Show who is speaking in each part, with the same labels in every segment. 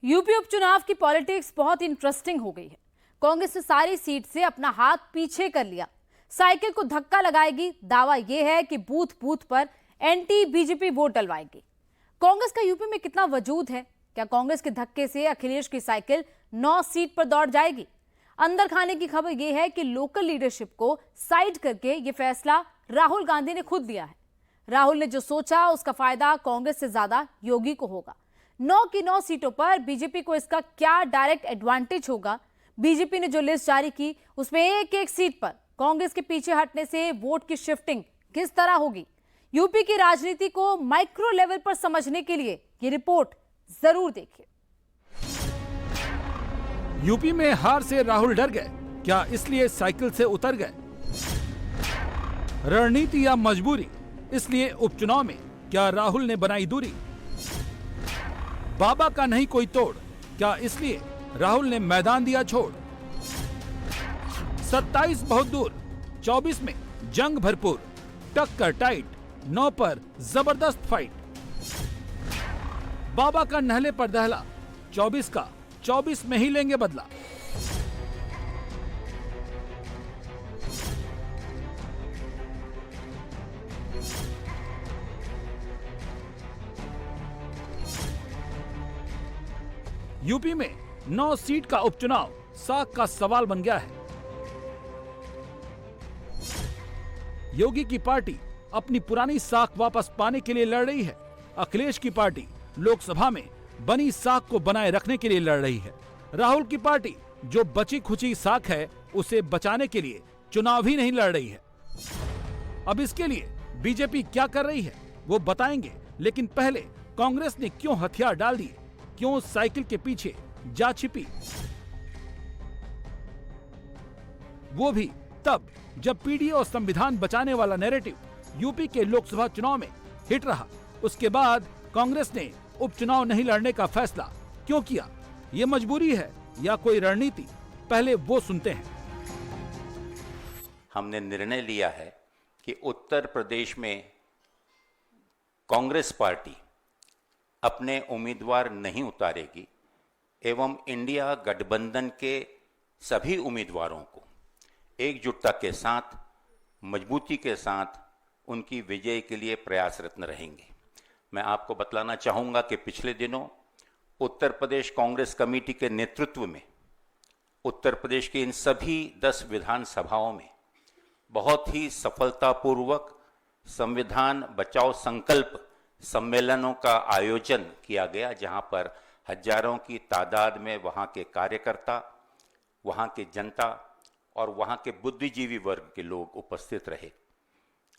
Speaker 1: UP उपचुनाव की politics बहुत इंटरेस्टिंग हो गई है। कांग्रेस ने सारी सीट से अपना हाथ पीछे कर लिया, साइकिल को धक्का लगाएगी। दावा यह है कि बूथ बूथ पर एंटी बीजेपी वोट डलवाएगी। कांग्रेस का यूपी में कितना वजूद है? क्या कांग्रेस के धक्के से अखिलेश की साइकिल 9 सीट पर दौड़ जाएगी? अंदर खाने की खबर यह है कि लोकल लीडरशिप को साइड करके यह फैसला राहुल गांधी ने खुद लिया है। राहुल ने जो सोचा उसका फायदा कांग्रेस से ज्यादा योगी को होगा। 9 की 9 सीटों पर बीजेपी को इसका क्या डायरेक्ट एडवांटेज होगा? बीजेपी ने जो लिस्ट जारी की उसमें एक एक सीट पर कांग्रेस के पीछे हटने से वोट की शिफ्टिंग किस तरह होगी? यूपी की राजनीति को माइक्रो लेवल पर समझने के लिए ये रिपोर्ट जरूर देखिए।
Speaker 2: यूपी में हार से राहुल डर गए क्या, इसलिए साइकिल से उतर गए? रणनीति या मजबूरी, इसलिए उपचुनाव में क्या राहुल ने बनाई दूरी? बाबा का नहीं कोई तोड़, क्या इसलिए राहुल ने मैदान दिया छोड़? 27 बहुत दूर, 24 में जंग भरपूर, टक्कर टाइट, 9 पर जबरदस्त फाइट। बाबा का नहले पर दहला, 24 का 24 में ही लेंगे बदला। यूपी में 9 सीट का उपचुनाव साख का सवाल बन गया है। योगी की पार्टी अपनी पुरानी साख वापस पाने के लिए लड़ रही है। अखिलेश की पार्टी लोकसभा में बनी साख को बनाए रखने के लिए लड़ रही है। राहुल की पार्टी जो बची खुची साख है उसे बचाने के लिए चुनाव ही नहीं लड़ रही है। अब इसके लिए बीजेपी क्या कर रही है वो बताएंगे, लेकिन पहले कांग्रेस ने क्यों हथियार डाल दिए, क्यों साइकिल के पीछे जा छिपी? वो भी तब जब पीडीए और संविधान बचाने वाला नैरेटिव यूपी के लोकसभा चुनाव में हिट रहा। उसके बाद कांग्रेस ने उपचुनाव नहीं लड़ने का फैसला क्यों किया? ये मजबूरी है या कोई रणनीति? पहले वो सुनते हैं।
Speaker 3: हमने निर्णय लिया है कि उत्तर प्रदेश में कांग्रेस पार्टी अपने उम्मीदवार नहीं उतारेगी एवं इंडिया गठबंधन के सभी उम्मीदवारों को एकजुटता के साथ, मजबूती के साथ उनकी विजय के लिए प्रयासरत रहेंगे। मैं आपको बतलाना चाहूँगा कि पिछले दिनों उत्तर प्रदेश कांग्रेस कमेटी के नेतृत्व में उत्तर प्रदेश के इन सभी 10 विधानसभाओं में बहुत ही सफलतापूर्वक संविधान बचाओ संकल्प सम्मेलनों का आयोजन किया गया, जहां पर हजारों की तादाद में वहां के कार्यकर्ता, वहां की जनता और वहां के बुद्धिजीवी वर्ग के लोग उपस्थित रहे।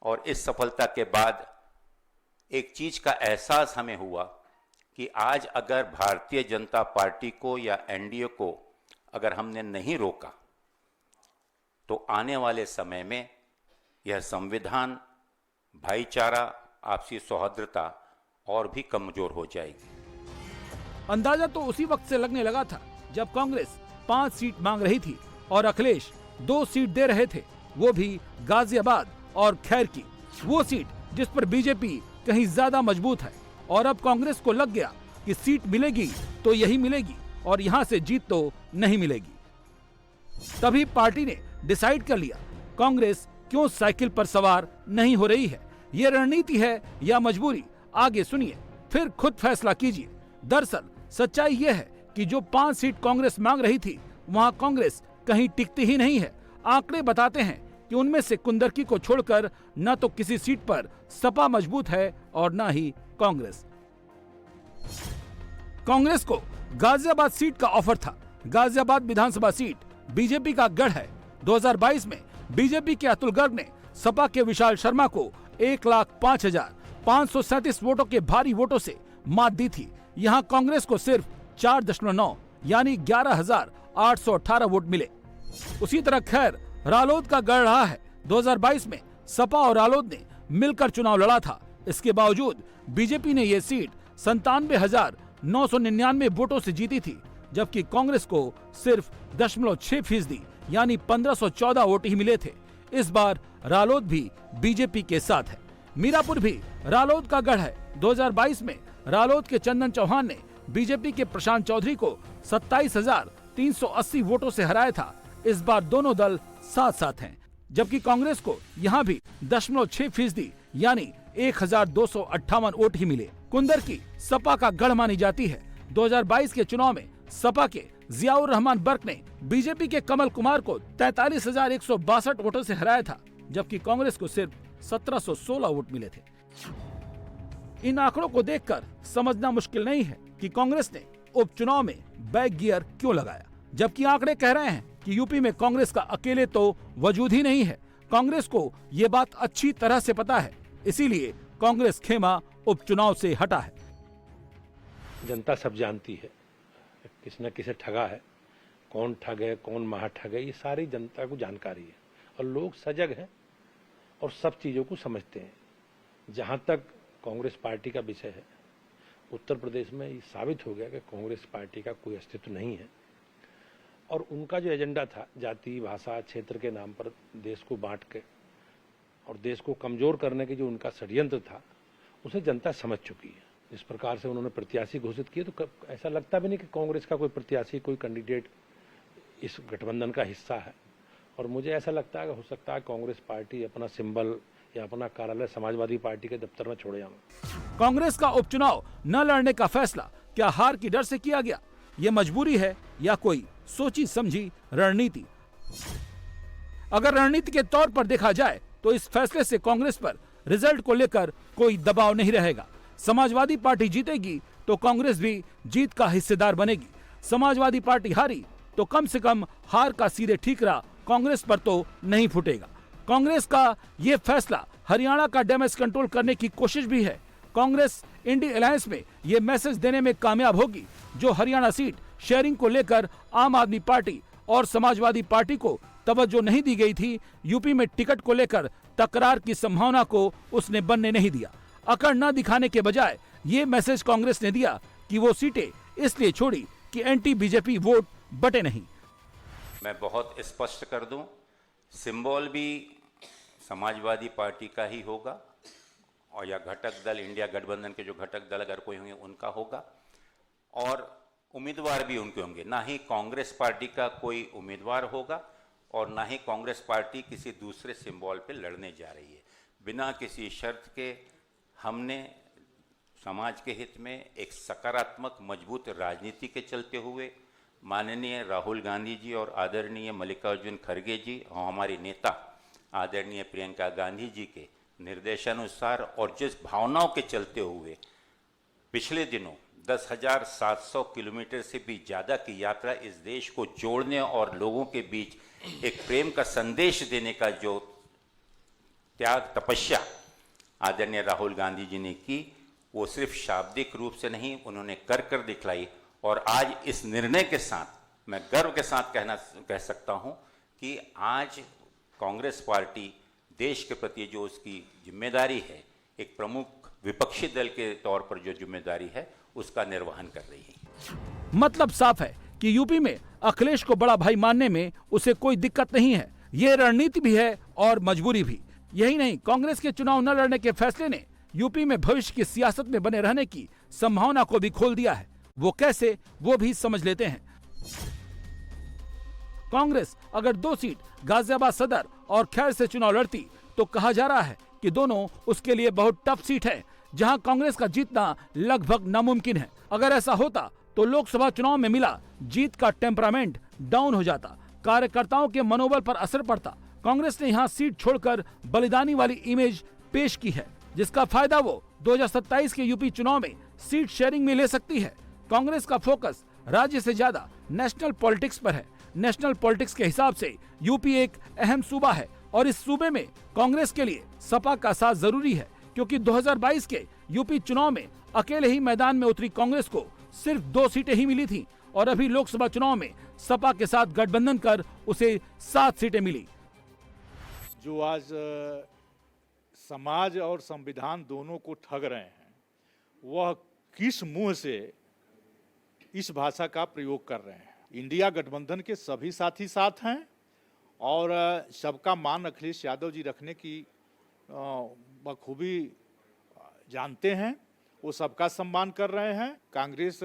Speaker 3: और इस सफलता के बाद एक चीज का एहसास हमें हुआ कि आज अगर भारतीय जनता पार्टी को या एनडीए को अगर हमने नहीं रोका तो आने वाले समय में यह संविधान, भाईचारा, आपसी सौहार्दता और भी कमजोर हो जाएगी।
Speaker 2: अंदाजा तो उसी वक्त से लगने लगा था जब कांग्रेस 5 सीट मांग रही थी और अखिलेश 2 सीट दे रहे थे, वो भी गाजियाबाद और खैर की। वो सीट जिस पर बीजेपी कहीं ज्यादा मजबूत है। और अब कांग्रेस को लग गया कि सीट मिलेगी तो यही मिलेगी और यहाँ से जीत तो नहीं मिलेगी। तभी पार्टी ने डिसाइड कर लिया कांग्रेस क्यों साइकिल पर सवार नहीं हो रही है। ये रणनीति है या मजबूरी? आगे सुनिए, फिर खुद फैसला कीजिए। दरअसल सच्चाई ये है कि जो 5 सीट कांग्रेस मांग रही थी वहाँ कांग्रेस कहीं टिकती ही नहीं है। आंकड़े बताते हैं कि उनमें से कुंदरकी को छोड़कर न तो किसी सीट पर सपा मजबूत है और न ही कांग्रेस। कांग्रेस को गाजियाबाद सीट का ऑफर था। गाजियाबाद विधानसभा सीट बीजेपी का गढ़ है। 2022 में बीजेपी के अतुल गर्ग ने सपा के विशाल शर्मा को 1,05,537 वोटों के भारी वोटों से मात दी थी। यहाँ कांग्रेस को सिर्फ 4.9 यानी 11,818 वोट मिले। उसी तरह खैर रालोद का गढ़ रहा है। 2022 में सपा और रालोद ने मिलकर चुनाव लड़ा था। इसके बावजूद बीजेपी ने यह सीट 97,999 वोटों से जीती थी, जबकि कांग्रेस को सिर्फ 0.6% यानी 1,514 वोट ही मिले थे। इस बार रालोद भी बीजेपी के साथ है। मीरापुर भी रालोद का गढ़ है। 2022 में रालोद के चंदन चौहान ने बीजेपी के प्रशांत चौधरी को 27,380 वोटों से हराया था, इस बार दोनों दल साथ साथ हैं। जबकि कांग्रेस को यहाँ भी 0.6% यानी 1,258 वोट ही मिले। कुंदर की सपा का गढ़ मानी जाती है। 2022 के चुनाव में सपा के जियाउर रहमान बर्क ने बीजेपी के कमल कुमार को 43,162 वोटों से हराया था, जबकि कांग्रेस को सिर्फ 1,716 वोट मिले थे। इन आंकड़ों को देखकर समझना मुश्किल नहीं है कि कांग्रेस ने उपचुनाव में बैक गियर क्यों लगाया, जबकि आंकड़े कह रहे हैं कि यूपी में कांग्रेस का अकेले तो वजूद ही नहीं है। कांग्रेस को ये बात अच्छी तरह से पता है, इसीलिए कांग्रेस खेमा उपचुनाव से हटा है।
Speaker 4: जनता सब जानती है किसी न किसी ठगा है, कौन ठग है, कौन महाठग है, ये सारी जनता को जानकारी है और लोग सजग हैं और सब चीज़ों को समझते हैं। जहाँ तक कांग्रेस पार्टी का विषय है, उत्तर प्रदेश में ये साबित हो गया कि कांग्रेस पार्टी का कोई अस्तित्व नहीं है और उनका जो एजेंडा था जाति, भाषा, क्षेत्र के नाम पर देश को बांट के और देश को कमजोर करने की जो उनका षड्यंत्र था, उसे जनता समझ चुकी है। जिस प्रकार से उन्होंने प्रत्याशी घोषित किए तो ऐसा लगता भी नहीं कि कांग्रेस का कोई प्रत्याशी, कोई कैंडिडेट इस गठबंधन का हिस्सा है। और मुझे ऐसा लगता है कि हो सकता है कांग्रेस पार्टी अपना सिंबल या अपना कार्यालय समाजवादी पार्टी के दफ्तर में छोड़े जाए।
Speaker 2: कांग्रेस का उपचुनाव न लड़ने का फैसला क्या हार की डर से किया गया? ये मजबूरी है या कोई सोची समझी रणनीति? अगर रणनीति के तौर पर देखा जाए तो इस फैसले से कांग्रेस पर रिजल्ट को लेकर कोई दबाव नहीं रहेगा। समाजवादी पार्टी जीतेगी तो कांग्रेस भी जीत का हिस्सेदार बनेगी। समाजवादी पार्टी हारी तो कम से कम हार का सीधे ठीकरा कांग्रेस पर तो नहीं फूटेगा। कांग्रेस का ये फैसला हरियाणा का डैमेज कंट्रोल करने की कोशिश भी है। कांग्रेस इंडी अलायंस में ये मैसेज देने में कामयाब होगी, जो हरियाणा सीट शेयरिंग को लेकर आम आदमी पार्टी और समाजवादी पार्टी को तवज्जो नहीं दी गई थी। यूपी में टिकट को लेकर तकरार की संभावना को उसने बनने नहीं दिया। अकड़ न दिखाने के बजाय ये मैसेज कांग्रेस ने दिया कि वो सीटें इसलिए छोड़ी कि एंटी बीजेपी वोट बटे नहीं।
Speaker 3: मैं बहुत स्पष्ट कर दूं, सिंबल भी समाजवादी पार्टी का ही होगा और या घटक दल, इंडिया गठबंधन के जो घटक दल अगर कोई होंगे उनका होगा और उम्मीदवार भी उनके होंगे। ना ही कांग्रेस पार्टी का कोई उम्मीदवार होगा और ना ही कांग्रेस पार्टी किसी दूसरे सिंबल पे लड़ने जा रही है। बिना किसी शर्त के हमने समाज के हित में एक सकारात्मक मजबूत राजनीति के चलते हुए माननीय राहुल गांधी जी और आदरणीय मल्लिकार्जुन खड़गे जी और हमारी नेता आदरणीय प्रियंका गांधी जी के निर्देशानुसार और जिस भावनाओं के चलते हुए पिछले दिनों 10,700 किलोमीटर से भी ज़्यादा की यात्रा इस देश को जोड़ने और लोगों के बीच एक प्रेम का संदेश देने का जो त्याग तपस्या आदरणीय राहुल गांधी जी ने की, वो सिर्फ शाब्दिक रूप से नहीं, उन्होंने कर दिखलाई। और आज इस निर्णय के साथ मैं गर्व के साथ कह सकता हूं कि आज कांग्रेस पार्टी देश के प्रति जो उसकी जिम्मेदारी है, एक प्रमुख विपक्षी दल के तौर पर जो जिम्मेदारी है, उसका निर्वहन कर रही है।
Speaker 2: मतलब साफ है कि यूपी में अखिलेश को बड़ा भाई मानने में उसे कोई दिक्कत नहीं है। ये रणनीति भी है और मजबूरी भी। यही नहीं, कांग्रेस के चुनाव न लड़ने के फैसले ने यूपी में भविष्य की सियासत में बने रहने की संभावना को भी खोल दिया है। वो कैसे, वो भी समझ लेते हैं। कांग्रेस अगर 2 सीट गाजियाबाद सदर और खैर से चुनाव लड़ती तो कहा जा रहा है कि दोनों उसके लिए बहुत टफ सीट है, जहां कांग्रेस का जीतना लगभग नामुमकिन है। अगर ऐसा होता तो लोकसभा चुनाव में मिला जीत का टेम्परामेंट डाउन हो जाता, कार्यकर्ताओं के मनोबल पर असर पड़ता। कांग्रेस ने यहां सीट छोड़कर बलिदानी वाली इमेज पेश की है, जिसका फायदा वो 2027 के यूपी चुनाव में सीट शेयरिंग में ले सकती है। कांग्रेस का फोकस राज्य से ज्यादा नेशनल पॉलिटिक्स पर है। नेशनल पॉलिटिक्स के हिसाब से यूपी एक अहम सूबा है और इस सूबे में कांग्रेस के लिए सपा का साथ जरूरी है, क्योंकि 2022 के यूपी चुनाव में अकेले ही मैदान में उतरी कांग्रेस को सिर्फ 2 सीटें ही मिली थी और अभी लोकसभा चुनाव में सपा के साथ गठबंधन कर उसे 7 सीटें मिली।
Speaker 5: जो आज समाज और संविधान दोनों को ठग रहे हैं, वह किस मुंह से इस भाषा का प्रयोग कर रहे हैं। इंडिया गठबंधन के सभी साथी साथ हैं और सबका मान अखिलेश यादव जी रखने की बखूबी जानते हैं। वो सबका सम्मान कर रहे हैं। कांग्रेस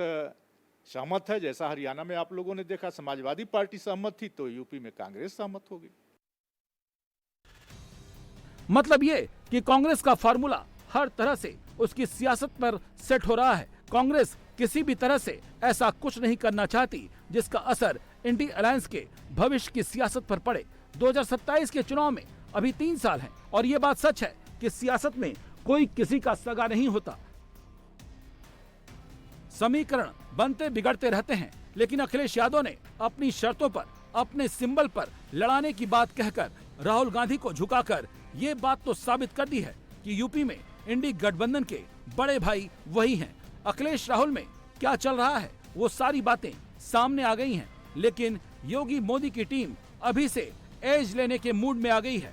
Speaker 5: सहमत है, जैसा हरियाणा में आप लोगों ने देखा समाजवादी पार्टी सहमत थी, तो यूपी में कांग्रेस सहमत होगी।
Speaker 2: मतलब ये कि कांग्रेस का फार्मूला हर तरह से उसकी सियासत पर सेट हो रहा है। कांग्रेस किसी भी तरह से ऐसा कुछ नहीं करना चाहती जिसका असर इंडी अलायंस के भविष्य की सियासत पर पड़े। 2027 के चुनाव में अभी 3 साल हैं और ये बात सच है कि सियासत में कोई किसी का सगा नहीं होता। समीकरण बनते बिगड़ते रहते हैं, लेकिन अखिलेश यादव ने अपनी शर्तों पर, अपने सिंबल पर लड़ाने की बात कहकर राहुल गांधी को झुकाकर ये बात तो साबित कर दी है कि यूपी में इंडी गठबंधन के बड़े भाई वही हैं। अखिलेश राहुल में क्या चल रहा है वो सारी बातें सामने आ गई हैं, लेकिन योगी मोदी की टीम अभी से एज लेने के मूड में आ गई है।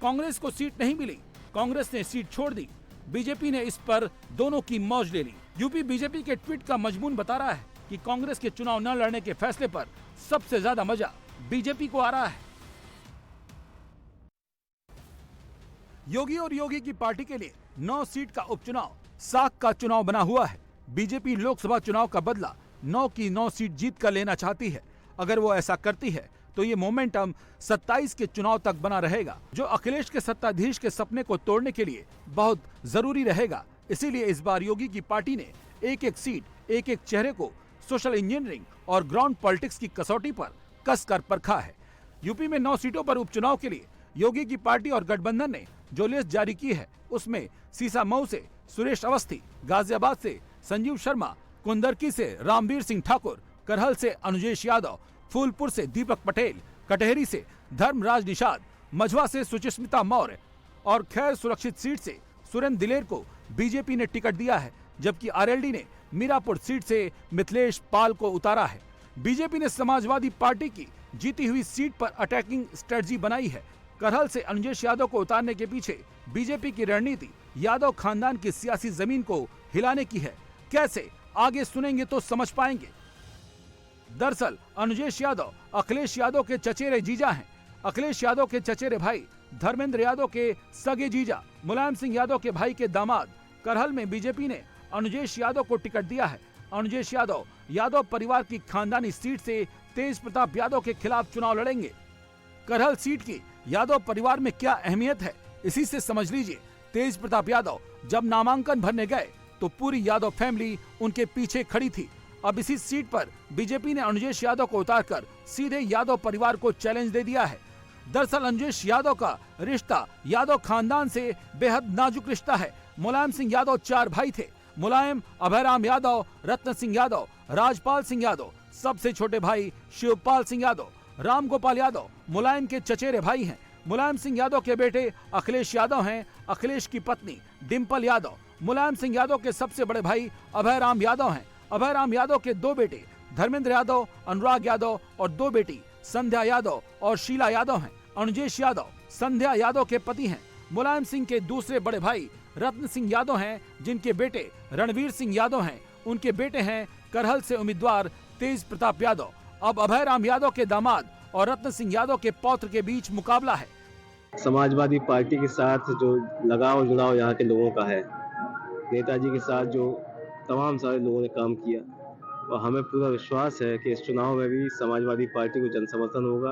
Speaker 2: कांग्रेस को सीट नहीं मिली, कांग्रेस ने सीट छोड़ दी, बीजेपी ने इस पर दोनों की मौज ले ली। यूपी बीजेपी के ट्वीट का मजमून बता रहा है कि कांग्रेस के चुनाव न लड़ने के फैसले पर सबसे ज्यादा मजा बीजेपी को आ रहा है। योगी और योगी की पार्टी के लिए 9 सीट का उपचुनाव साख का चुनाव बना हुआ है। बीजेपी लोकसभा चुनाव का बदला 9 की 9 सीट जीत कर लेना चाहती है। अगर वो ऐसा करती है तो ये मोमेंटम 27 के चुनाव तक बना रहेगा, जो अखिलेश के सत्ताधीश के सपने को तोड़ने के लिए बहुत जरूरी रहेगा। इसीलिए इस बार योगी की पार्टी ने एक एक सीट, एक एक चेहरे को सोशल इंजीनियरिंग और ग्राउंड पॉलिटिक्स की कसौटी पर कसकर परखा है। यूपी में 9 सीटों पर उपचुनाव के लिए योगी की पार्टी और गठबंधन ने जो लिस्ट जारी की है उसमें सीसामऊ से सुरेश अवस्थी, गाजियाबाद से संजीव शर्मा, कुंदरकी से रामवीर सिंह ठाकुर, करहल से अनुजेश यादव, फूलपुर से दीपक पटेल, कटहरी से धर्मराज निषाद, मझवा से सुचिस्मिता मौर्य और खैर सुरक्षित सीट से सुरेंद्र दिलेर को बीजेपी ने टिकट दिया है, जबकि आरएलडी ने मीरापुर सीट से मिथिलेश पाल को उतारा है। बीजेपी ने समाजवादी पार्टी की जीती हुई सीट पर अटैकिंग स्ट्रेटजी बनाई है। करहल से अनुजेश यादव को उतारने के पीछे बीजेपी की रणनीति यादव खानदान की सियासी जमीन को हिलाने की है। कैसे, आगे सुनेंगे तो समझ पाएंगे। दरअसल अनुजेश यादव अखिलेश यादव के चचेरे जीजा हैं। अखिलेश यादव के चचेरे भाई धर्मेंद्र यादव के सगे जीजा मुलायम सिंह यादव के भाई के दामाद। करहल में बीजेपी ने अनुजेश यादव को टिकट दिया है। अनुजेश यादव यादव परिवार की खानदानी सीट से तेज प्रताप यादव के खिलाफ चुनाव लड़ेंगे। करहल सीट की यादव परिवार में क्या अहमियत है, इसी से समझ लीजिए। तेज प्रताप यादव जब नामांकन भरने गए तो पूरी यादव फैमिली उनके पीछे खड़ी थी। अब इसी सीट पर बीजेपी ने अनुजेश यादव को उतारकर सीधे यादव परिवार को चैलेंज दे दिया है। दरअसल अनुजेश यादव का रिश्ता यादव खानदान से बेहद नाजुक रिश्ता है। मुलायम सिंह यादव 4 भाई थे। मुलायम, अभयराम यादव, रत्न सिंह यादव, राजपाल सिंह यादव, सबसे छोटे भाई शिवपाल सिंह यादव, राम गोपाल यादव मुलायम के चचेरे भाई हैं। मुलायम सिंह यादव के बेटे अखिलेश यादव हैं। अखिलेश की पत्नी डिम्पल यादव मुलायम सिंह यादव के सबसे बड़े भाई अभयराम यादव हैं। अभयराम यादव के 2 बेटे धर्मेंद्र यादव, अनुराग यादव और 2 बेटी संध्या यादव और शीला यादव हैं। अनुजेश यादव संध्या यादव के पति हैं। मुलायम सिंह के दूसरे बड़े भाई रत्न सिंह यादव हैं, जिनके बेटे रणवीर सिंह यादव हैं। उनके बेटे हैं करहल से उम्मीदवार तेज प्रताप यादव। अब अभयराम यादव के दामाद और रत्न सिंह यादव के पौत्र के बीच मुकाबला है।
Speaker 6: समाजवादी पार्टी के साथ जो लगाव जुड़ाव यहाँ के लोगों का है, नेताजी के साथ जो तमाम सारे लोगों ने काम किया, और हमें पूरा विश्वास है कि इस चुनाव में भी समाजवादी पार्टी को जन समर्थन होगा।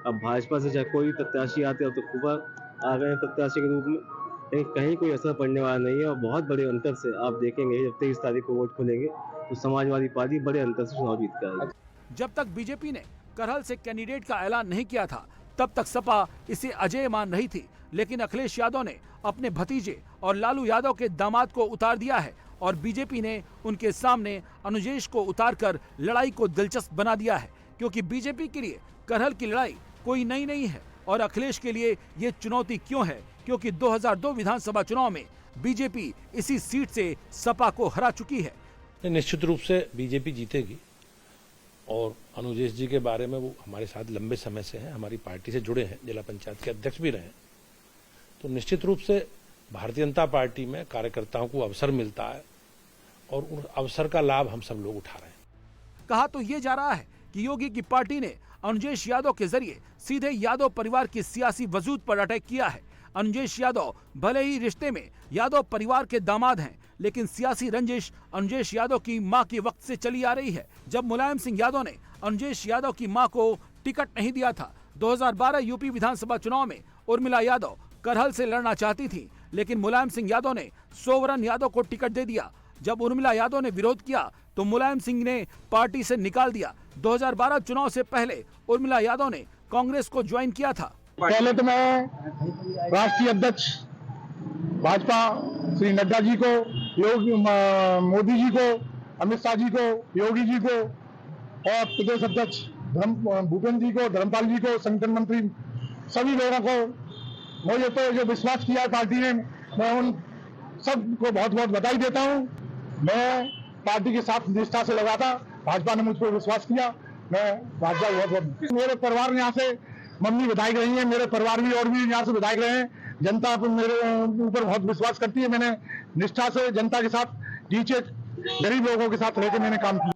Speaker 6: अब भाजपा से चाहे कोई भी प्रत्याशी आते हैं तो खूब आ गए हैं प्रत्याशी के रूप में, लेकिन कहीं कोई असर पड़ने वाला नहीं है। और बहुत बड़े अंतर से आप देखेंगे जब 23 तारीख को वोट खुलेंगे तो समाजवादी पार्टी बड़े अंतर से चुनाव जीत कर आएगी।
Speaker 2: जब तक बीजेपी ने करहल से कैंडिडेट का ऐलान नहीं किया था तब तक सपा इसे अजेय मान रही थी, लेकिन अखिलेश यादव ने अपने भतीजे और लालू यादव के दामाद को उतार दिया है और बीजेपी ने उनके सामने अनुजेश को उतारकर लड़ाई को दिलचस्प बना दिया है। क्योंकि बीजेपी के लिए करहल की लड़ाई कोई नई नहीं है और अखिलेश के लिए ये चुनौती क्यों है, क्योंकि 2002 विधानसभा चुनाव में बीजेपी इसी सीट से सपा को हरा चुकी है।
Speaker 4: निश्चित रूप से बीजेपी जीतेगी और अनुजेश जी के बारे में वो हमारे साथ लंबे समय से हैं, हमारी पार्टी से जुड़े हैं, जिला पंचायत के अध्यक्ष भी रहे। तो निश्चित रूप से भारतीय जनता पार्टी में कार्यकर्ताओं को अवसर मिलता है और उन अवसर का लाभ हम सब लोग उठा रहे हैं।
Speaker 2: कहा तो ये जा रहा है कि योगी की पार्टी ने अनुजेश यादव के जरिए सीधे यादव परिवार की सियासी वजूद पर अटैक किया है। अनुजेश यादव भले ही रिश्ते में यादव परिवार के दामाद हैं, लेकिन सियासी रंजिश अनुजेश यादव की मां के वक्त से चली आ रही है। जब मुलायम सिंह यादव ने अनुजेश यादव की मां को टिकट नहीं दिया था, 2012 यूपी विधानसभा चुनाव में उर्मिला यादव करहल से लड़ना चाहती थी, लेकिन मुलायम सिंह यादव ने सोवरन यादव को टिकट दे दिया। जब उर्मिला यादव ने विरोध किया तो मुलायम सिंह ने पार्टी से निकाल दिया। 2012 चुनाव से पहले उर्मिला यादव ने कांग्रेस को ज्वाइन किया था।
Speaker 7: पहले तो मैं राष्ट्रीय अध्यक्ष भाजपा श्री नड्डा जी को, मोदी जी को, अमित शाह जी को, योगी जी को और प्रदेश अध्यक्ष भूपेंद्र जी को, धर्मपाल जी को, संगठन मंत्री सभी लोगों को मुझे तो जो विश्वास किया पार्टी ने, मैं उन सबको बहुत बहुत बधाई देता हूं। मैं पार्टी के साथ निष्ठा से लगा था, भाजपा ने मुझ पर विश्वास किया, मैं भाजपा बहुत। मेरे परिवार यहाँ से मम्मी विधायक रही है, मेरे परिवार भी और भी यहाँ से विधायक रहे हैं। जनता मेरे ऊपर बहुत विश्वास करती है। मैंने निष्ठा से जनता के साथ, नीचे गरीब लोगों के साथ रहकर मैंने काम किया।